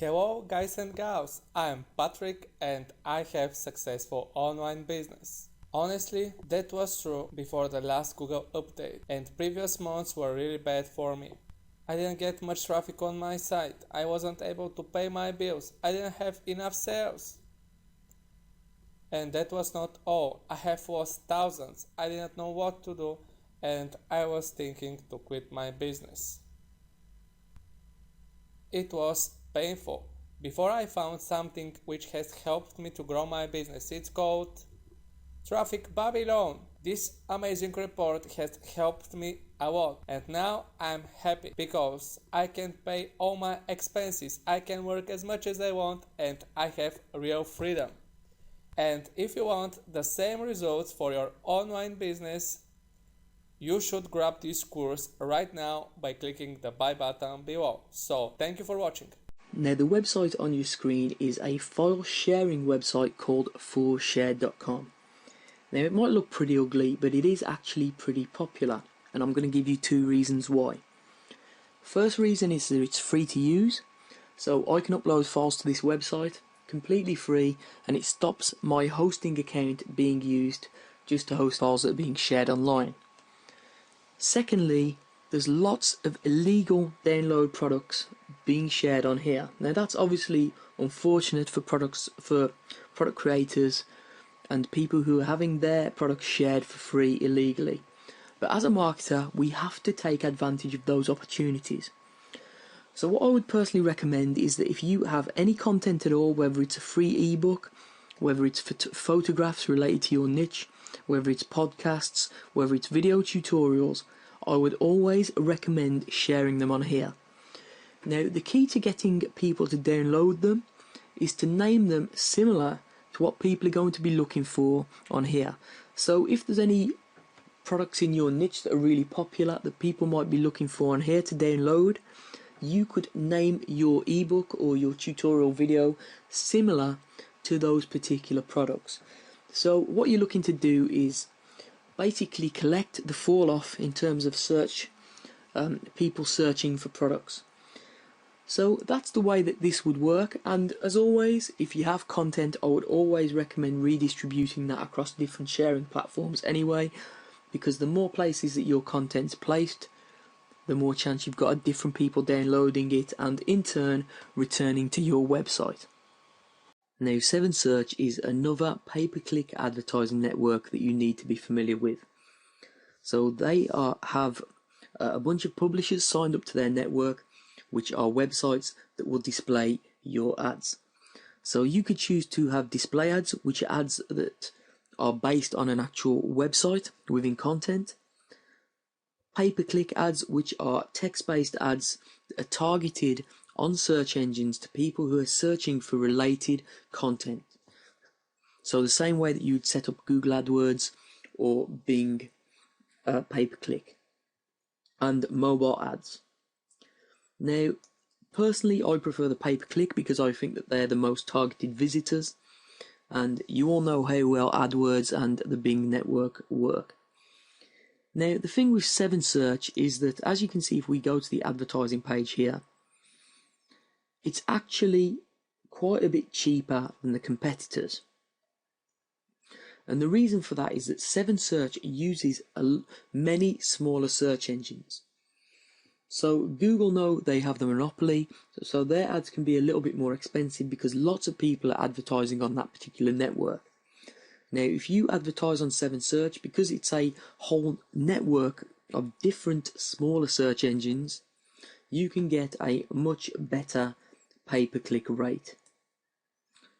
Hello guys and gals, I'm Patrick and I have successful online business. Honestly, that was true before the last Google update and previous months were really bad for me. I didn't get much traffic on my site, I wasn't able to pay my bills, I didn't have enough sales. And that was not all, I have lost thousands, I didn't know what to do and I was thinking to quit my business. It was painful. Before I found something which has helped me to grow my business. It's called Traffic Babylon. This amazing report has helped me a lot and now I'm happy because I can pay all my expenses, I can work as much as I want and I have real freedom. And if you want the same results for your online business, you should grab this course right now by clicking the buy button below. So thank you for watching. Now the website on your screen is a file sharing website called forshare.com. Now it might look pretty ugly, but it is actually pretty popular, and I'm going to give you two reasons why. First reason is that it's free to use, so I can upload files to this website completely free, and it stops my hosting account being used just to host files that are being shared online. Secondly, there's lots of illegal download products being shared on here. Now that's obviously unfortunate for product creators and people who are having their products shared for free illegally. But as a marketer, we have to take advantage of those opportunities. So what I would personally recommend is that if you have any content at all, whether it's a free ebook, whether it's photographs related to your niche, whether it's podcasts, whether it's video tutorials, I would always recommend sharing them on here. Now, the key to getting people to download them is to name them similar to what people are going to be looking for on here. So if there's any products in your niche that are really popular that people might be looking for on here to download, you could name your ebook or your tutorial video similar to those particular products. So what you're looking to do is basically collect the fall off in terms of search, people searching for products. So that's the way that this would work, and as always, if you have content, I would always recommend redistributing that across different sharing platforms anyway, because the more places that your content's placed, the more chance you've got of different people downloading it and in turn returning to your website. Now 7Search is another pay-per-click advertising network that you need to be familiar with. So they have a bunch of publishers signed up to their network, which are websites that will display your ads. So you could choose to have display ads, which are ads that are based on an actual website within content. Pay-per-click ads, which are text-based ads that are targeted on search engines to people who are searching for related content. So the same way that you'd set up Google AdWords or Bing pay-per-click. And mobile ads. Now, personally, I prefer the pay-per-click because I think that they're the most targeted visitors, and you all know how well AdWords and the Bing network work. Now, the thing with 7Search is that, as you can see if we go to the advertising page here, it's actually quite a bit cheaper than the competitors. And the reason for that is that 7Search uses many smaller search engines. So Google know they have the monopoly, so their ads can be a little bit more expensive because lots of people are advertising on that particular network. Now, if you advertise on 7Search, because it's a whole network of different smaller search engines, you can get a much better pay-per-click rate.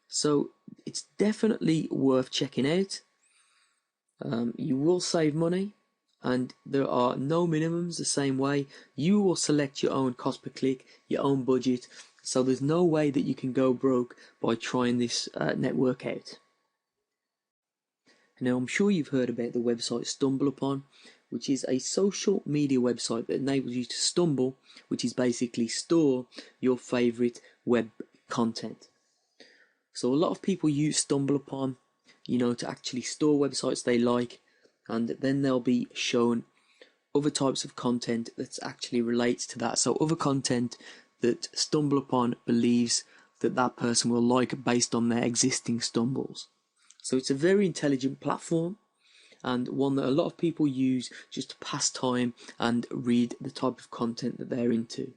So it's definitely worth checking out. You will save money, and there are no minimums the same way. You will select your own cost per click, your own budget, so there's no way that you can go broke by trying this network out. Now, I'm sure you've heard about the website StumbleUpon, which is a social media website that enables you to stumble, which is basically store your favorite web content. So a lot of people use StumbleUpon, to actually store websites they like, and then they'll be shown other types of content that actually relates to that. So other content that StumbleUpon believes that that person will like based on their existing stumbles. So it's a very intelligent platform, and one that a lot of people use just to pass time and read the type of content that they're into.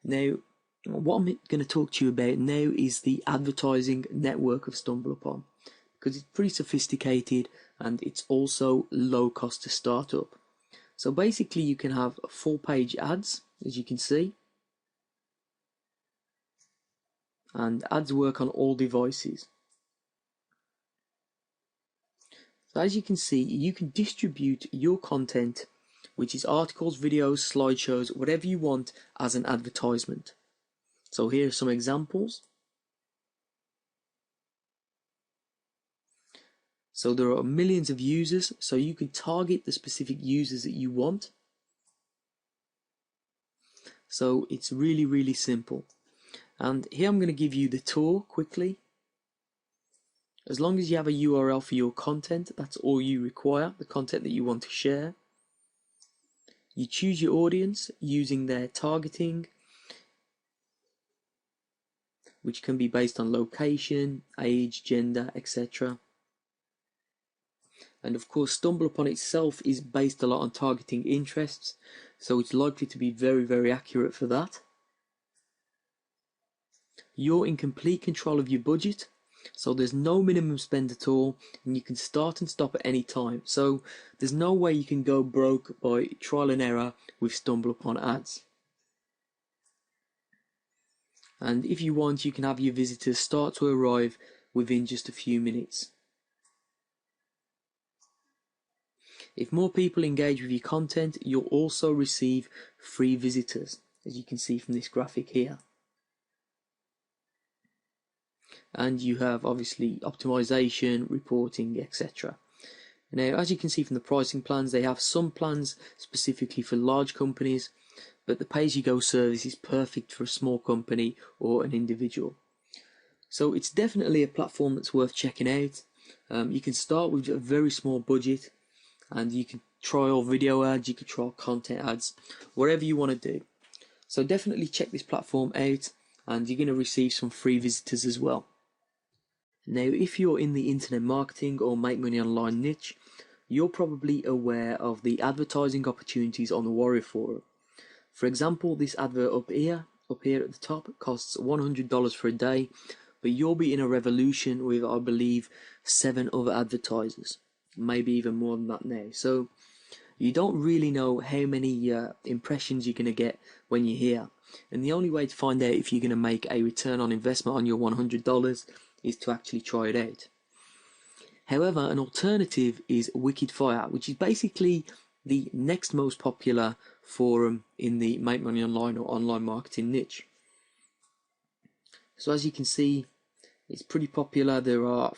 Now, what I'm going to talk to you about now is the advertising network of StumbleUpon, because it's pretty sophisticated and it's also low cost to start up. So basically you can have full page ads, as you can see, and ads work on all devices. So as you can see, you can distribute your content, which is articles, videos, slideshows, whatever you want, as an advertisement. So here are some examples. So there are millions of users, so you can target the specific users that you want. So it's really, really simple. And here I'm going to give you the tour quickly. As long as you have a URL for your content, that's all you require, the content that you want to share. You choose your audience using their targeting, which can be based on location, age, gender, etc. And of course, StumbleUpon itself is based a lot on targeting interests, so it's likely to be very, very accurate for that. You're in complete control of your budget, so there's no minimum spend at all, and you can start and stop at any time. So there's no way you can go broke by trial and error with StumbleUpon ads. And if you want, you can have your visitors start to arrive within just a few minutes. If more people engage with your content, you'll also receive free visitors, as you can see from this graphic here. And you have obviously optimization, reporting, etc. Now, as you can see from the pricing plans, they have some plans specifically for large companies, but the pay-as-you-go service is perfect for a small company or an individual. So it's definitely a platform that's worth checking out. You can start with a very small budget, and you can trial video ads, you can trial content ads, whatever you want to do. So definitely check this platform out, and you're going to receive some free visitors as well. Now, if you're in the internet marketing or make money online niche, you're probably aware of the advertising opportunities on the Warrior Forum. For example, this advert up here at the top costs $100 for a day, but you'll be in a revolution with, I believe, 7 other advertisers, maybe even more than that now. So you don't really know how many impressions you're going to get when you're here, and the only way to find out if you're going to make a return on investment on your $100 is to actually try it out. However, an alternative is Wicked Fire, which is basically the next most popular forum in the make money online or online marketing niche. So as you can see, it's pretty popular. There are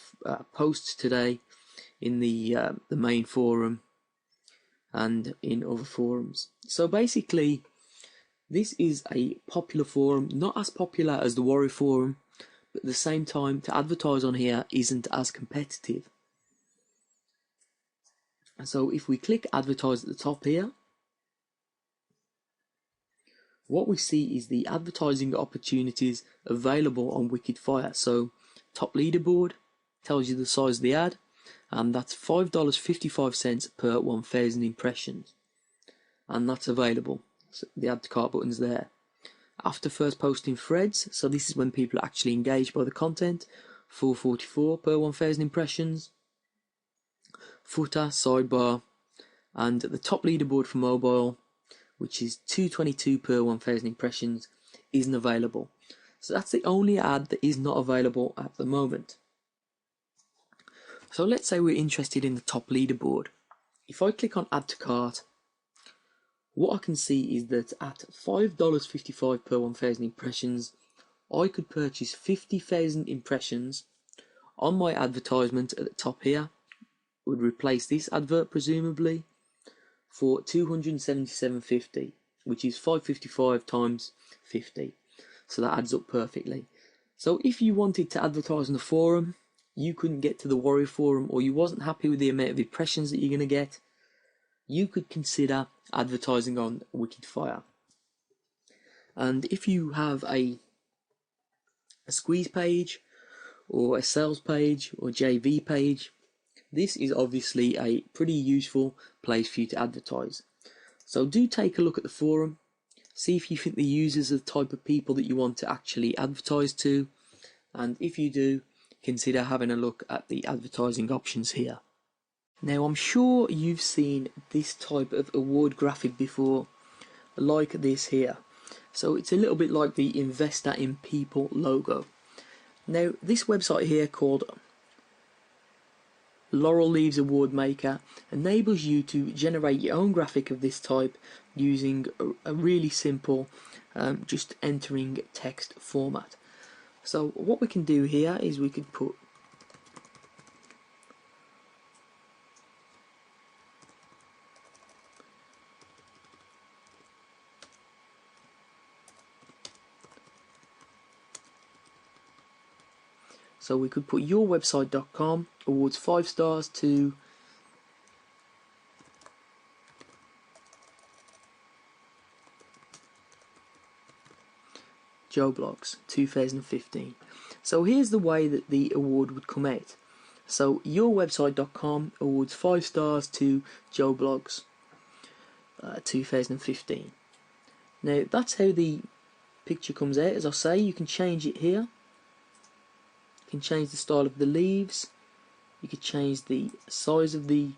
posts today in the main forum and in other forums. So basically, this is a popular forum, not as popular as the Warrior Forum, but at the same time, to advertise on here isn't as competitive. So if we click advertise at the top here, what we see is the advertising opportunities available on Wicked Fire. So top leaderboard tells you the size of the ad, and that's $5.55 per 1,000 impressions, and that's available. So the add to cart button's there. After first posting threads, so this is when people are actually engaged by the content, $4.44 per 1,000 impressions. Footer, sidebar, and the top leaderboard for mobile, which is $2.22 per 1,000 impressions, isn't available. So that's the only ad that is not available at the moment. So let's say we're interested in the top leaderboard. If I click on add to cart, what I can see is that at $5.55 per 1,000 impressions, I could purchase 50,000 impressions on my advertisement at the top here. Would replace this advert presumably for $277.50, which is $5.55 times 50. So that adds up perfectly. So if you wanted to advertise on the forum, you couldn't get to the Warrior Forum, or you wasn't happy with the amount of impressions that you're going to get, you could consider advertising on Wicked Fire. And if you have a squeeze page or a sales page or JV page, this is obviously a pretty useful place for you to advertise. So do take a look at the forum, see if you think the users are the type of people that you want to actually advertise to, and if you do, consider having a look at the advertising options here. Now I'm sure you've seen this type of award graphic before, like this here. So it's a little bit like the Investor in People logo. Now this website here called Laurel Leaves Award Maker enables you to generate your own graphic of this type using a really simple just entering text format. So what we can do here is we could put yourwebsite.com awards 5 stars to Joe Blogs 2015. So here's the way that the award would come out. So yourwebsite.com awards 5 stars to Joe Blogs 2015. Now that's how the picture comes out. As I say, you can change it here. You can change the style of the leaves. You can change the size of the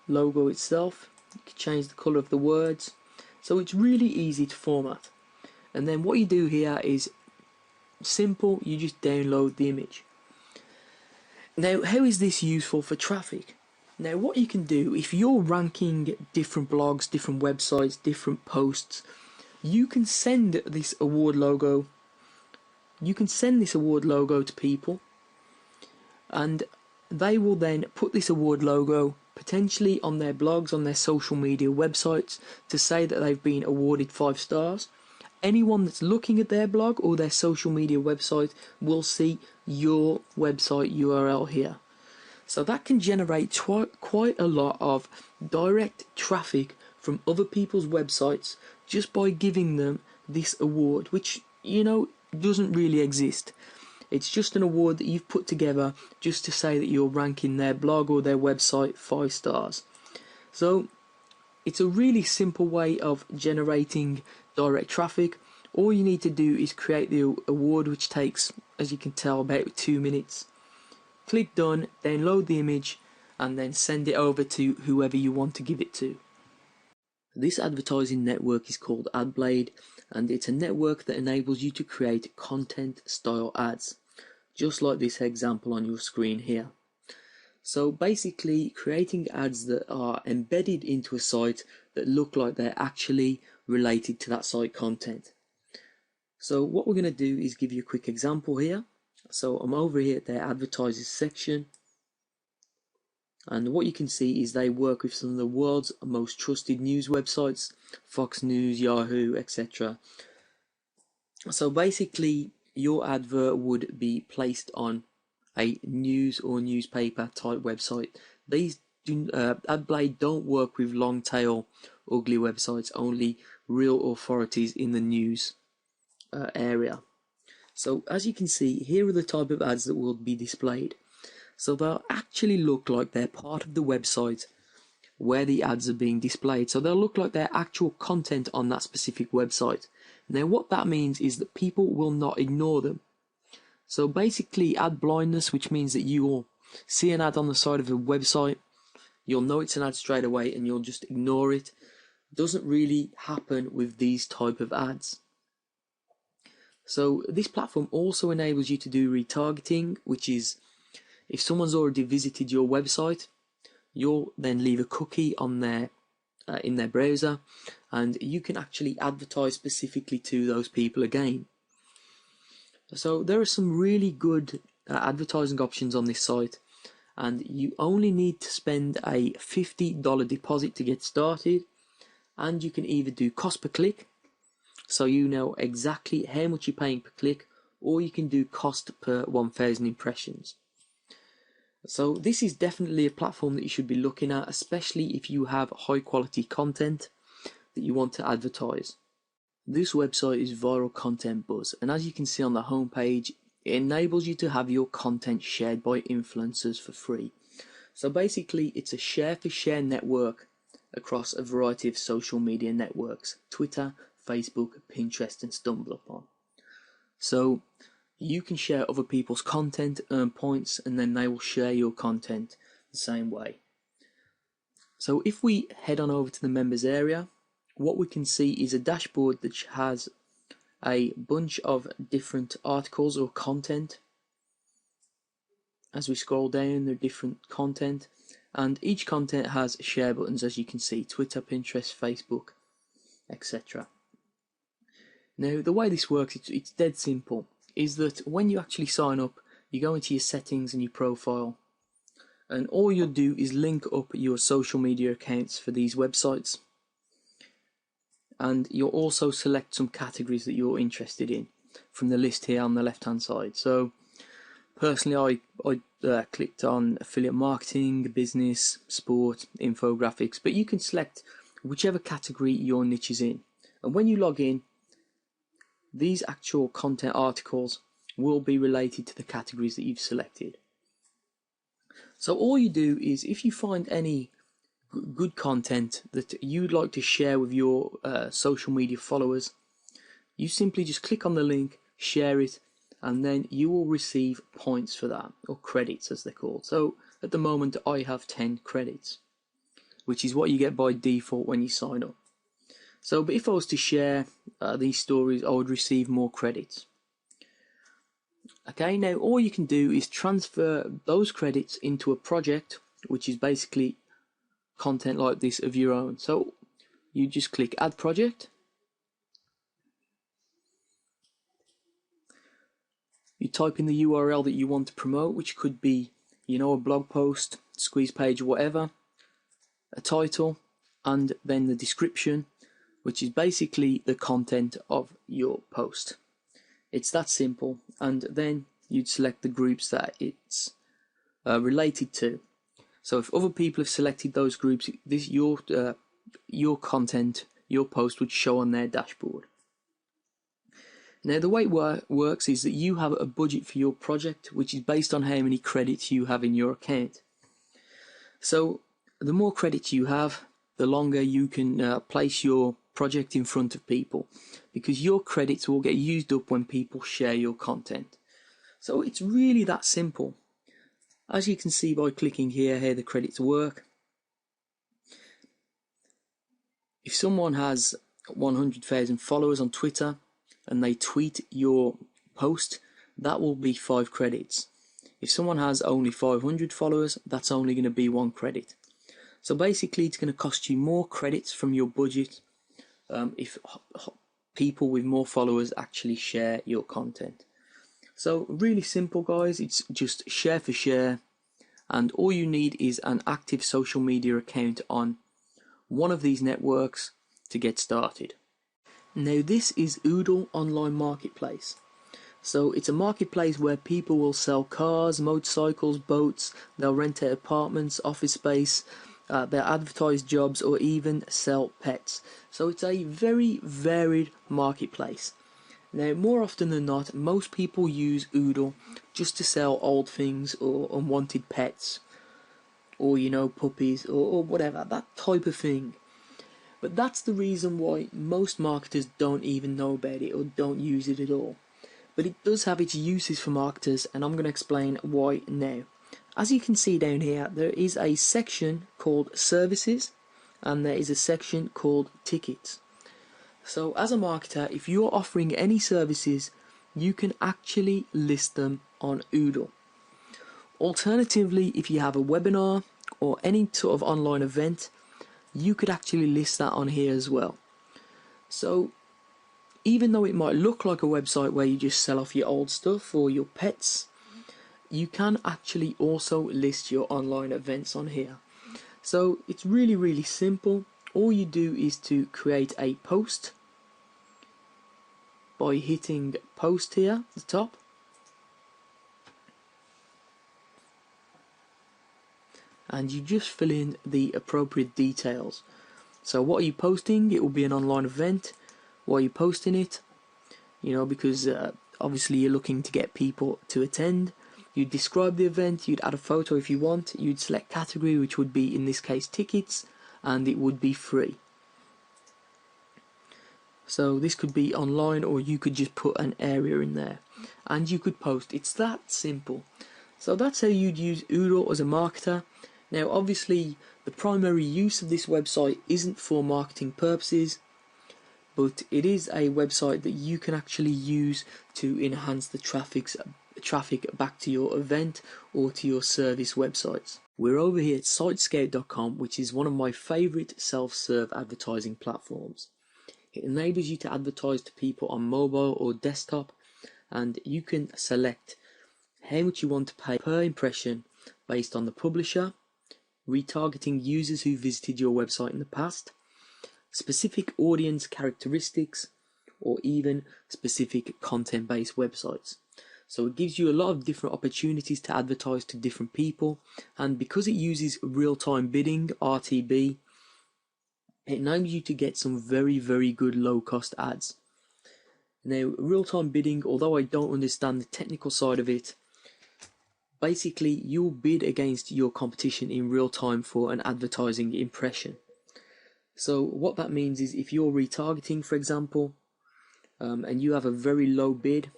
logo itself. You can change the colour of the words. So it's really easy to format. And then what you do here is simple, you just download the image. Now how is this useful for traffic? Now what you can do, if you're ranking different blogs, different websites, different posts, you can send this award logo to people, and they will then put this award logo potentially on their blogs, on their social media websites, to say that they've been awarded 5 stars. Anyone that's looking at their blog or their social media website will see your website URL here. So that can generate quite a lot of direct traffic from other people's websites just by giving them this award, which, you know, doesn't really exist. It's just an award that you've put together just to say that you're ranking their blog or their website 5 stars. So it's a really simple way of generating direct traffic. All you need to do is create the award, which takes, as you can tell, about 2 minutes. Click done, download the image, and then send it over to whoever you want to give it to. This advertising network is called AdBlade, and it's a network that enables you to create content style ads, just like this example on your screen here. So basically creating ads that are embedded into a site that look like they're actually related to that site content. So what we're going to do is give you a quick example here. So I'm over here at their advertisers section, and what you can see is they work with some of the world's most trusted news websites, Fox News, Yahoo, etc. So basically your advert would be placed on a news or newspaper type website. These AdBlade don't work with long tail ugly websites, only real authorities in the news area. So as you can see, here are the type of ads that will be displayed. So they'll actually look like they're part of the website where the ads are being displayed. So they'll look like they're actual content on that specific website. Now what that means is that people will not ignore them. So basically ad blindness, which means that you will see an ad on the side of a website, you'll know it's an ad straight away and you'll just ignore it, doesn't really happen with these type of ads. So this platform also enables you to do retargeting, which is if someone's already visited your website, you'll then leave a cookie on their in their browser, and you can actually advertise specifically to those people again. So there are some really good advertising options on this site, and you only need to spend a $50 deposit to get started, and you can either do cost per click, so you know exactly how much you're paying per click, or you can do cost per 1,000 impressions. So this is definitely a platform that you should be looking at, especially if you have high quality content that you want to advertise. This website is Viral Content Buzz, and as you can see on the homepage, it enables you to have your content shared by influencers for free. So basically, it's a share-for-share network across a variety of social media networks: Twitter, Facebook, Pinterest, and StumbleUpon. So you can share other people's content, earn points, and then they will share your content the same way. So if we head on over to the members area, what we can see is a dashboard that has a bunch of different articles or content. As we scroll down, there are different content, and each content has share buttons, as you can see: Twitter, Pinterest, Facebook, etc. Now, the way this works, it's dead simple, is that when you actually sign up, you go into your settings and your profile, and all you'll do is link up your social media accounts for these websites, and you'll also select some categories that you're interested in from the list here on the left hand side. So personally, I clicked on affiliate marketing, business, sport, infographics, but you can select whichever category your niche is in, and when you log in, these actual content articles will be related to the categories that you've selected. So all you do is, if you find any good content that you'd like to share with your social media followers, you simply just click on the link, share it, and then you will receive points for that, or credits as they're called. So at the moment I have 10 credits, which is what you get by default when you sign up. So, but if I was to share these stories, I would receive more credits. Okay, now all you can do is transfer those credits into a project, which is basically content like this of your own. So you just click Add Project. You type in the URL that you want to promote, which could be, a blog post, squeeze page, whatever, a title, and then the description, which is basically the content of your post. It's that simple, and then you'd select the groups that it's related to. So if other people have selected those groups, your content, your post would show on their dashboard. Now the way it works is that you have a budget for your project, which is based on how many credits you have in your account. So the more credits you have, the longer you can place your project in front of people, because your credits will get used up when people share your content. So it's really that simple. As you can see by clicking here how the credits work, if someone has 100,000 followers on Twitter and they tweet your post, that will be 5 credits. If someone has only 500 followers, that's only going to be 1 credit. So basically it's going to cost you more credits from your budget if people with more followers actually share your content. So really simple, guys. It's just share for share, and all you need is an active social media account on one of these networks to get started. Now this is Oodle Online Marketplace. So it's a marketplace where people will sell cars, motorcycles, boats, they'll rent out apartments, office space, they'll advertise jobs, or even sell pets. So it's a very varied marketplace. Now, more often than not, most people use Oodle just to sell old things or unwanted pets, or puppies, or whatever, that type of thing. But that's the reason why most marketers don't even know about it or don't use it at all. But it does have its uses for marketers, and I'm going to explain why now. As you can see down here, there is a section called Services, and there is a section called Tickets. So as a marketer, if you're offering any services, you can actually list them on Oodle. Alternatively, if you have a webinar or any sort of online event, you could actually list that on here as well. So even though it might look like a website where you just sell off your old stuff or your pets, you can actually also list your online events on here. So it's really, really simple. All you do is to create a post by hitting post here at the top. And you just fill in the appropriate details. So what are you posting? It will be an online event. while you're posting it, because obviously you're looking to get people to attend. You'd describe the event, you'd add a photo if you want, you'd select category, which would be in this case tickets, and it would be free. So this could be online, or you could just put an area in there and you could post. It's that simple. So that's how you'd use Oodle as a marketer. Now obviously the primary use of this website isn't for marketing purposes, but it is a website that you can actually use to enhance the traffic back to your event or to your service websites. We're over here at sitescout.com, which is one of my favorite self-serve advertising platforms. It enables you to advertise to people on mobile or desktop, and you can select how much you want to pay per impression based on the publisher, retargeting users who visited your website in the past, specific audience characteristics, or even specific content-based websites. So it gives you a lot of different opportunities to advertise to different people, and because it uses real-time bidding, RTB, it enables you to get some very, very good low-cost ads. Now, real-time bidding, although I don't understand the technical side of it, basically you'll bid against your competition in real time for an advertising impression. So what that means is if you're retargeting, for example, and you have a very low bid,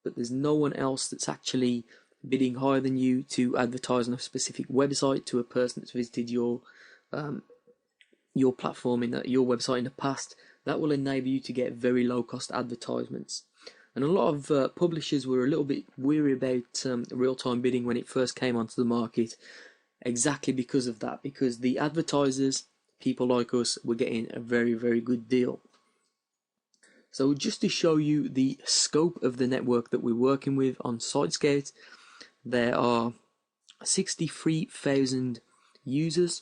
but there's no one else that's actually bidding higher than you to advertise on a specific website to a person that's visited your platform your website in the past, that will enable you to get very low cost advertisements. And a lot of publishers were a little bit weary about real-time bidding when it first came onto the market, exactly because of that, because the advertisers, people like us, were getting a very, very good deal. So just to show you the scope of the network that we're working with on SiteScout, there are 63,000 users,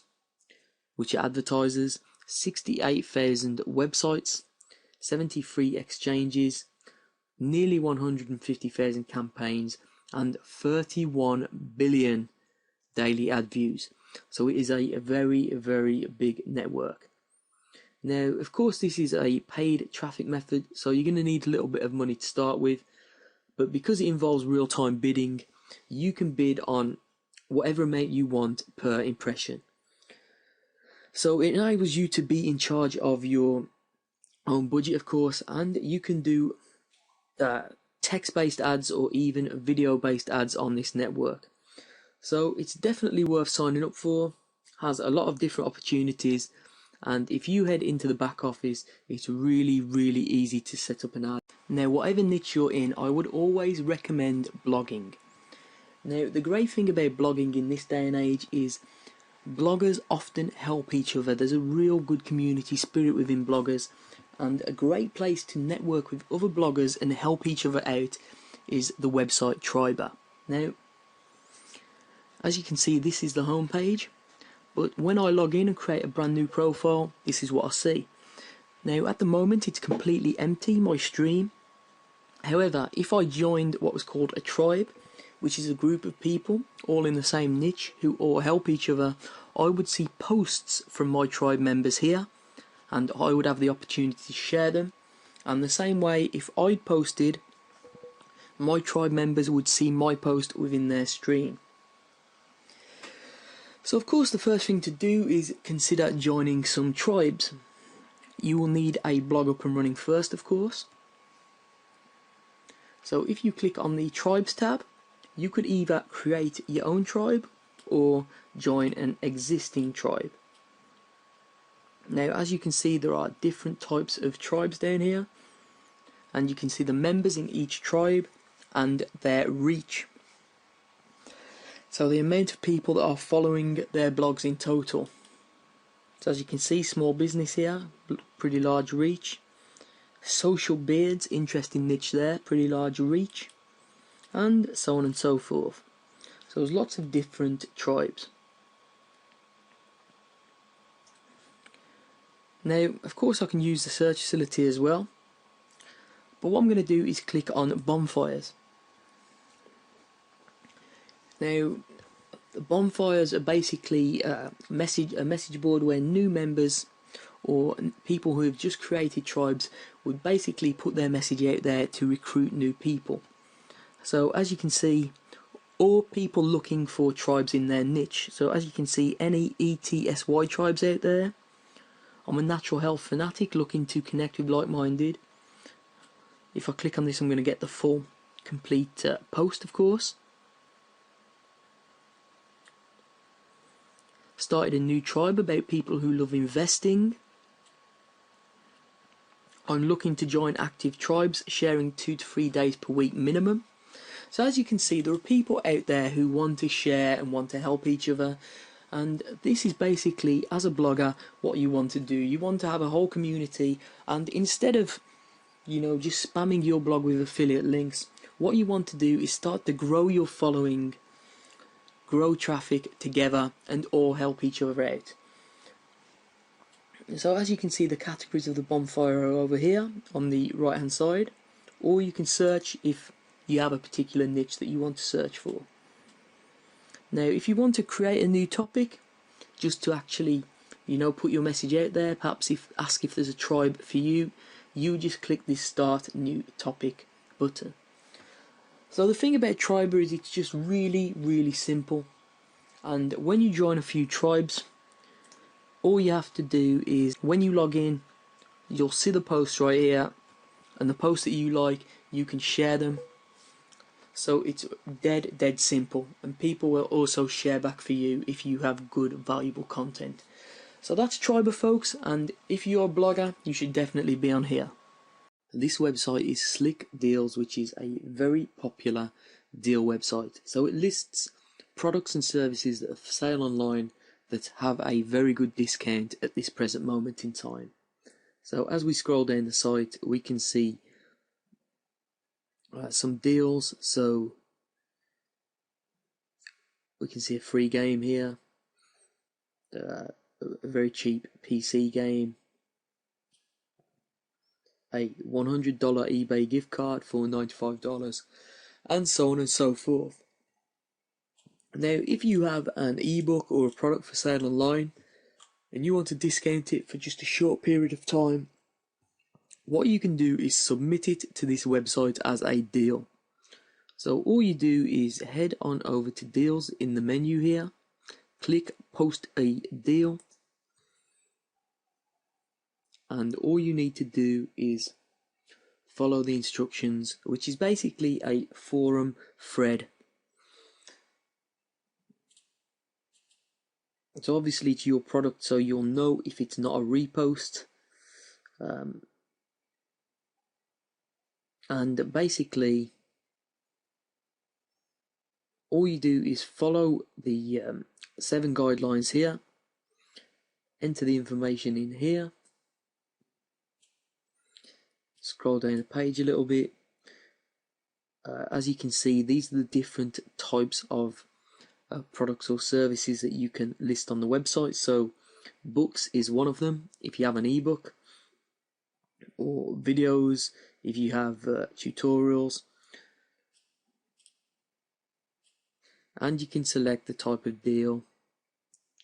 which are advertisers, 68,000 websites, 73 exchanges, nearly 150,000 campaigns, and 31 billion daily ad views. So it is a very, very big network. Now, of course, this is a paid traffic method, so you're going to need a little bit of money to start with, but because it involves real-time bidding, you can bid on whatever amount you want per impression. So it enables you to be in charge of your own budget, of course, and you can do text-based ads or even video-based ads on this network. So it's definitely worth signing up for, has a lot of different opportunities, and if you head into the back office, it's really, really easy to set up an ad. Now, whatever niche you're in, I would always recommend blogging. Now, the great thing about blogging in this day and age is bloggers often help each other. There's a real good community spirit within bloggers, and a great place to network with other bloggers and help each other out is the website Triber. Now, as you can see, this is the home page, but when I log in and create a brand new profile, this is what I see. Now, at the moment, it's completely empty, my stream. However, if I joined what was called a tribe, which is a group of people all in the same niche who all help each other, I would see posts from my tribe members here, and I would have the opportunity to share them. And the same way, if I posted, my tribe members would see my post within their stream. So of course the first thing to do is consider joining some tribes. You will need a blog up and running first, of course. So if you click on the Tribes tab, you could either create your own tribe or join an existing tribe. Now, as you can see, there are different types of tribes down here, and you can see the members in each tribe and their reach. So the amount of people that are following their blogs in total. So as you can see, small business here, pretty large reach. Social beards, interesting niche there, pretty large reach. And so on and so forth. So there's lots of different tribes. Now, of course, I can use the search facility as well, but what I'm going to do is click on bonfires. Now, the bonfires are basically a message board where new members or people who have just created tribes would basically put their message out there to recruit new people. So as you can see, or people looking for tribes in their niche. So as you can see, any ETSY tribes out there. I'm a natural health fanatic looking to connect with like-minded. If I click on this, I'm going to get the full complete post, of course. Started a new tribe about people who love investing. I'm looking to join active tribes, sharing 2 to 3 days per week minimum. So as you can see, there are people out there who want to share and want to help each other. And this is basically, as a blogger, what you want to do. You want to have a whole community, and instead of, just spamming your blog with affiliate links, what you want to do is start to grow your following, grow traffic together, and all help each other out. So as you can see, the categories of the bonfire are over here on the right hand side, or you can search if you have a particular niche that you want to search for. Now if you want to create a new topic, just to actually put your message out there, perhaps ask if there's a tribe for you, you just click this start new topic button. So the thing about Triber is it's just really simple, and when you join a few tribes, all you have to do is, when you log in, you'll see the posts right here, and the posts that you like, you can share them. So it's dead simple, and people will also share back for you if you have good, valuable content. So that's Triber, folks, and if you're a blogger, you should definitely be on here. This website is Slick Deals, which is a very popular deal website. So it lists products and services that are for sale online that have a very good discount at this present moment in time. So as we scroll down the site, we can see some deals. So we can see a free game here, a very cheap PC game, a $100 eBay gift card for $95, and so on and so forth. Now if you have an ebook or a product for sale online and you want to discount it for just a short period of time, what you can do is submit it to this website as a deal. So all you do is head on over to deals in the menu here, click post a deal, and all you need to do is follow the instructions, which is basically a forum thread. So obviously it's your product, so you'll know if it's not a repost. And basically all you do is follow the 7 guidelines here, enter the information in here, scroll down the page a little bit. As you can see, these are the different types of products or services that you can list on the website. So books is one of them if you have an ebook, or videos if you have tutorials, and you can select the type of deal,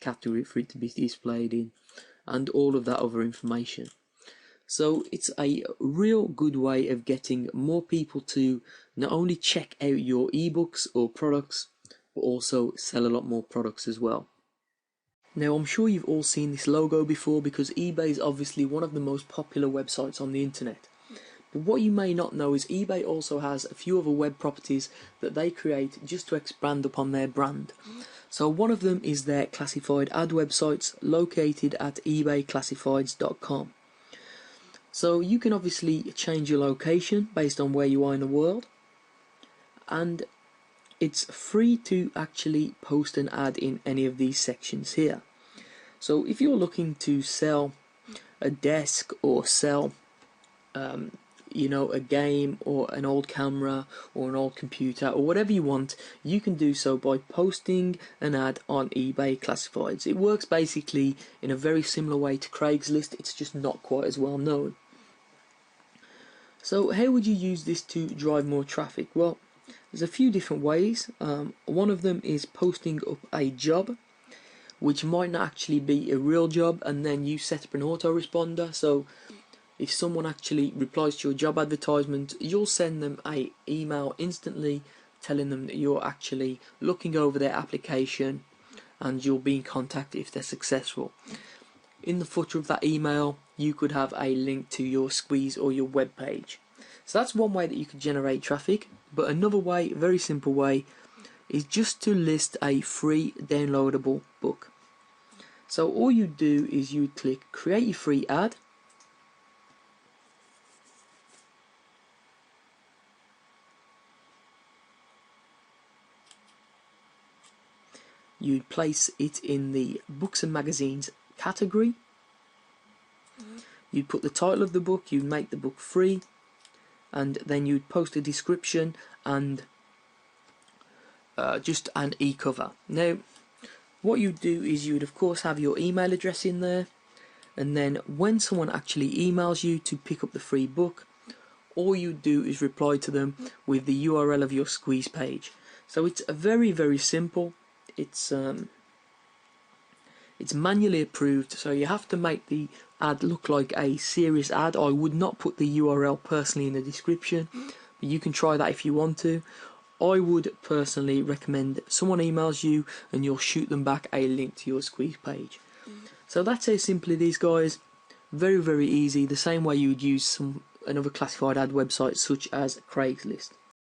category for it to be displayed in, and all of that other information. So it's a real good way of getting more people to not only check out your ebooks or products, but also sell a lot more products as well. Now I'm sure you've all seen this logo before, because eBay is obviously one of the most popular websites on the internet. But what you may not know is eBay also has a few other web properties that they create just to expand upon their brand. So one of them is their classified ad websites located at ebayclassifieds.com. So you can obviously change your location based on where you are in the world, and it's free to actually post an ad in any of these sections here. So if you're looking to sell a desk, or sell a game or an old camera or an old computer or whatever you want, you can do so by posting an ad on eBay Classifieds. It works basically in a very similar way to Craigslist, it's just not quite as well known. So how would you use this to drive more traffic? Well, there's a few different ways. One of them is posting up a job, which might not actually be a real job, and then you set up an autoresponder. So if someone actually replies to your job advertisement, you'll send them a email instantly telling them that you're actually looking over their application, and you'll be in contact if they're successful. In the footer of that email, you could have a link to your squeeze or your web page. So that's one way that you could generate traffic. But another way, very simple way, is just to list a free downloadable book. So all you do is you click create your free ad. You'd place it in the books and magazines category. You'd put the title of the book, you'd make the book free, and then you'd post a description and just an e-cover. Now, what you'd do is you'd of course have your email address in there, and then when someone actually emails you to pick up the free book, all you do is reply to them with the URL of your squeeze page. So it's very, very simple. It's manually approved, so you have to make the ad look like a serious ad. I would not put the URL personally in the description, but you can try that if you want to. I would personally recommend someone emails you and you'll shoot them back a link to your squeeze page. So that's how simple it is, guys. Very, very easy, the same way you would use another classified ad website such as Craigslist.